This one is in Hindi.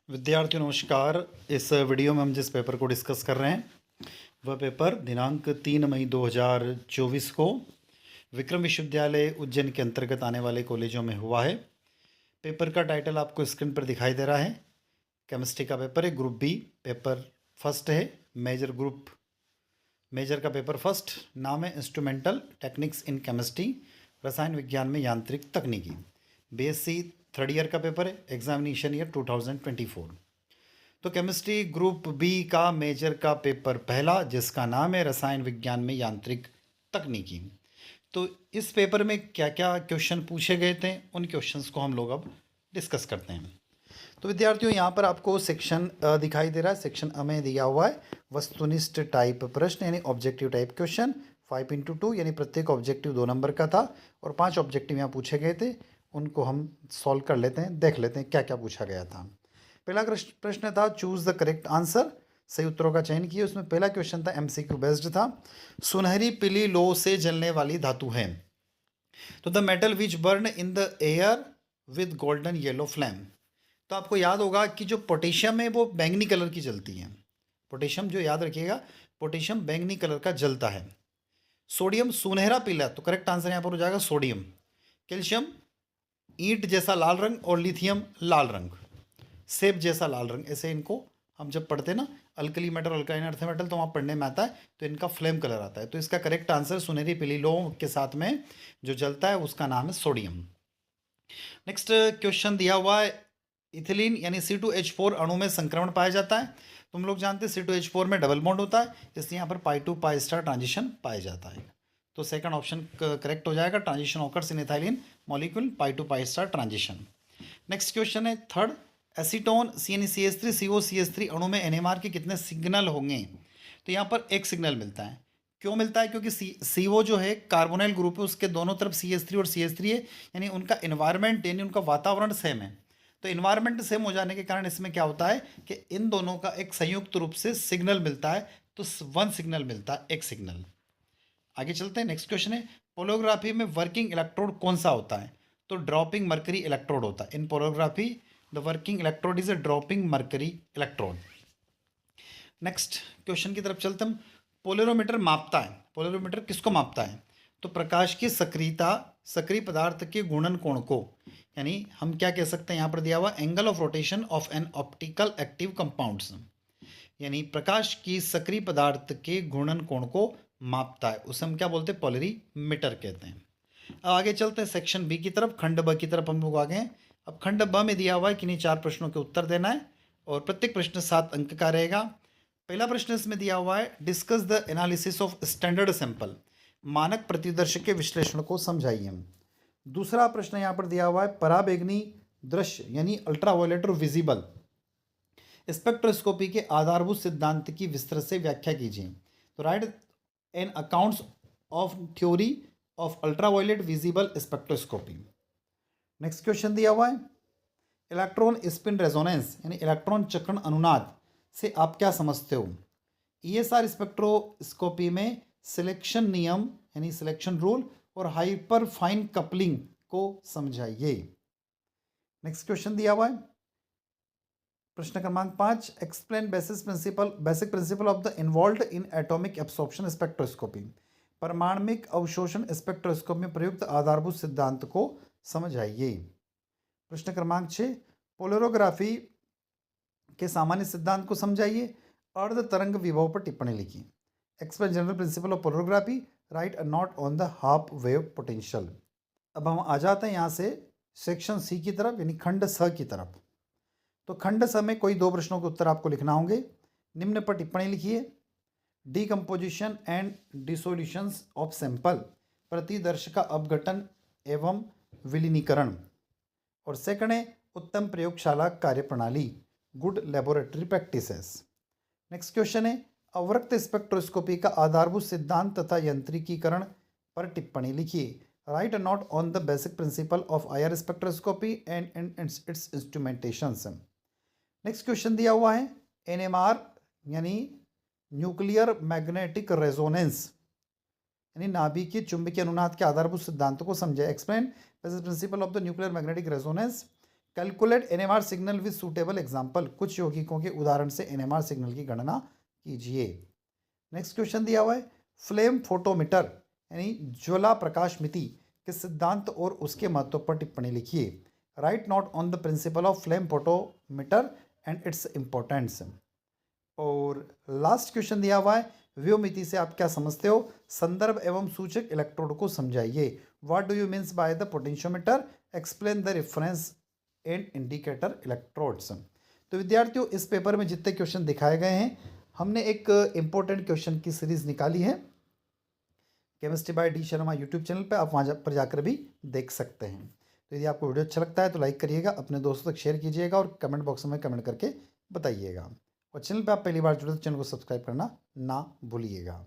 विद्यार्थियों नमस्कार। इस वीडियो में हम जिस पेपर को डिस्कस कर रहे हैं वह पेपर दिनांक 3 मई 2024 को विक्रम विश्वविद्यालय उज्जैन के अंतर्गत आने वाले कॉलेजों में हुआ है। पेपर का टाइटल आपको स्क्रीन पर दिखाई दे रहा है। केमिस्ट्री का पेपर है, ग्रुप बी, पेपर फर्स्ट है। मेजर का पेपर फर्स्ट, नाम है इंस्ट्रूमेंटल टेक्निक्स इन केमिस्ट्री, रसायन विज्ञान में यांत्रिक तकनीकी। बीएससी थर्ड ईयर का पेपर है, एग्जामिनेशन ईयर 2024। तो केमिस्ट्री ग्रुप बी का मेजर का पेपर पहला, जिसका नाम है रसायन विज्ञान में यांत्रिक तकनीकी। तो इस पेपर में क्या क्या क्वेश्चन पूछे गए थे, उन क्वेश्चंस को हम लोग अब डिस्कस करते हैं। तो विद्यार्थियों यहाँ पर आपको सेक्शन दिखाई दे रहा है। सेक्शन अ में दिया हुआ है वस्तुनिष्ठ टाइप प्रश्न यानी ऑब्जेक्टिव टाइप क्वेश्चन 5x2, यानी प्रत्येक ऑब्जेक्टिव 2 नंबर का था और 5 ऑब्जेक्टिव यहाँ पूछे गए थे। उनको हम सॉल्व कर लेते हैं, देख लेते हैं क्या क्या पूछा गया था। पहला प्रश्न था चूज द करेक्ट आंसर, सही उत्तरों का चयन किए। उसमें पहला क्वेश्चन था एमसीक्यू बेस्ड था। सुनहरी पीली लो से जलने वाली धातु है, तो the metal which burn in the air with golden yellow flame. तो आपको याद होगा कि जो पोटेशियम है वो बैंगनी कलर की जलती है। पोटेशियम, जो याद रखिएगा, पोटेशियम बैंगनी कलर का जलता है। सोडियम सुनहरा पीला, तो करेक्ट आंसर यहाँ पर हो जाएगा सोडियम। कैल्शियम ईंट जैसा लाल रंग और लिथियम लाल रंग, सेब जैसा लाल रंग। ऐसे इनको हम जब पढ़ते हैं ना, alkali metal alkyne earth metal, तो वहाँ पढ़ने में आता है तो इनका फ्लेम कलर आता है। तो इसका करेक्ट आंसर सुनहरी पीली लो के साथ में जो जलता है उसका नाम है सोडियम। नेक्स्ट क्वेश्चन दिया हुआ है इथिलीन यानी C2H4 अणु में संक्रमण पाया जाता है। तुम लोग जानते हैं C2H4 में डबल बॉन्ड होता है, इसलिए यहाँ पर pi to pi star transition पाया जाता है। तो सेकंड ऑप्शन करेक्ट हो जाएगा। Transition occurs in ethylene molecule pi to pi star transition. Next question है थर्ड, एसीटोन CnCH3 COCH3 अणु में NMR के कितने सिग्नल होंगे। तो यहाँ पर एक सिग्नल मिलता है। क्यों मिलता है? क्योंकि CO जो है कार्बोनाइल ग्रुप है, उसके दोनों तरफ CH3 और CH3 है, यानी उनका इन्वायरमेंट यानी उनका वातावरण सेम है। तो इन्वायरमेंट सेम हो जाने के कारण इसमें क्या होता है कि इन दोनों का एक संयुक्त रूप से सिग्नल मिलता है। तो वन सिग्नल मिलता है, एक सिग्नल। आगे चलते हैं। नेक्स्ट क्वेश्चन है पोलोग्राफी में वर्किंग इलेक्ट्रोड कौन सा होता है। तो ड्रॉपिंग मर्करी इलेक्ट्रोड होता है। In polarography the working electrode is a dropping mercury electrode. Next question की तरफ चलते हम। पोलरोमीटर मापता है, पोलरोमीटर किसको मापता है? तो प्रकाश की सक्रियता, सक्रिय पदार्थ के घूर्णन कोण को, यानी हम क्या कह सकते हैं, यहाँ पर दिया हुआ angle of rotation of an optical active compounds, यानी प्रकाश की सक्रिय पदार्थ के घूर्णन कोण को मापता है, उसे हम क्या बोलते हैं? पोलरीमीटर कहते हैं। अब आगे चलते हैं सेक्शन बी की तरफ, खंड ब की तरफ हम लोग आगे हैं। अब खंड ब में दिया हुआ है कि नहीं 4 प्रश्नों के उत्तर देना है और प्रत्येक प्रश्न 7 अंक का रहेगा। पहला प्रश्न इसमें दिया हुआ है discuss the analysis of standard sample, मानक प्रतिदर्श के विश्लेषण को समझाइए। दूसरा प्रश्न यहाँ पर दिया हुआ है पराबैंगनी दृश्य यानी अल्ट्रावायलेट और विजिबल स्पेक्ट्रोस्कोपी के आधारभूत सिद्धांत की विस्तृत से व्याख्या कीजिए। तो write an accounts of theory of ultraviolet visible spectroscopy. Next question दिया हुआ है इलेक्ट्रॉन स्पिन रेजोनेंस यानी इलेक्ट्रॉन चक्रण अनुनाद से आप क्या समझते हो। ESR स्पेक्ट्रोस्कोपी में सिलेक्शन नियम यानी सिलेक्शन रूल और हाइपर फाइन कपलिंग को समझाइए। नेक्स्ट क्वेश्चन दिया हुआ है प्रश्न क्रमांक 5, explain basic principle of the involved in atomic absorption spectroscopy, परमाणुक अवशोषण स्पेक्ट्रोस्कोपी में प्रयुक्त आधारभूत सिद्धांत को समझाइए। प्रश्न क्रमांक 6, पोलरोग्राफी के सामान्य सिद्धांत को समझाइए। अर्ध तरंग विभव पर टिप्पणी लिखिए। Explain general principle of polarography, right a note on the half wave potential. अब हम आ जाते हैं यहाँ से सेक्शन सी की तरफ यानी खंड स की तरफ। तो खंड स में कोई 2 प्रश्नों के उत्तर आपको लिखना होंगे। निम्न पर टिप्पणी लिखिए। डीकम्पोजिशन एंड डिसोल्यूशंस ऑफ सैंपल, प्रतिदर्श का अपघटन एवं विलीनीकरण। और सेकंड है उत्तम प्रयोगशाला कार्यप्रणाली, good laboratory practices. Next question है अवरक्त स्पेक्ट्रोस्कोपी का आधारभूत सिद्धांत तथा यंत्रिकीकरण पर टिप्पणी लिखिए। Write a note on the basic principle of IR spectroscopy and its instrumentations. Next question दिया हुआ है NMR यानी न्यूक्लियर मैग्नेटिक रेजोनेंस यानी नाभिकीय चुंबकीय अनुनाद के आधारभूत सिद्धांत को समझे। Explain basic principle of the nuclear magnetic resonance. Calculate NMR signal with suitable example, कुछ यौगिकों के उदाहरण से एनएमआर सिग्नल की गणना कीजिए। नेक्स्ट क्वेश्चन दिया हुआ है फ्लेम फोटोमीटर यानी ज्वला प्रकाश मिति के सिद्धांत और उसके महत्व पर टिप्पणी लिखिए। Right note on the principle of flame photometer and its importance. और लास्ट क्वेश्चन दिया हुआ है व्योमिति से आप क्या समझते हो, संदर्भ एवं सूचक इलेक्ट्रोड को समझाइए। What do you means by the potentiometer, explain the reference and indicator electrodes. तो विद्यार्थियों इस पेपर में जितने क्वेश्चन दिखाए गए हैं हमने एक इम्पोर्टेंट क्वेश्चन की सीरीज निकाली है chemistry bye D Sharma YouTube channel पे, आप वहाँ पर जाकर भी देख सकते हैं। तो यदि आपको वीडियो अच्छा लगता है तो लाइक करिएगा, अपने दोस्तों तक शेयर कीजिएगा और कमेंट बॉक्स में कमेंट करके बताइएगा। और चैनल पे आप पहली बार जुड़े तो चैनल को सब्सक्राइब करना ना भूलिएगा।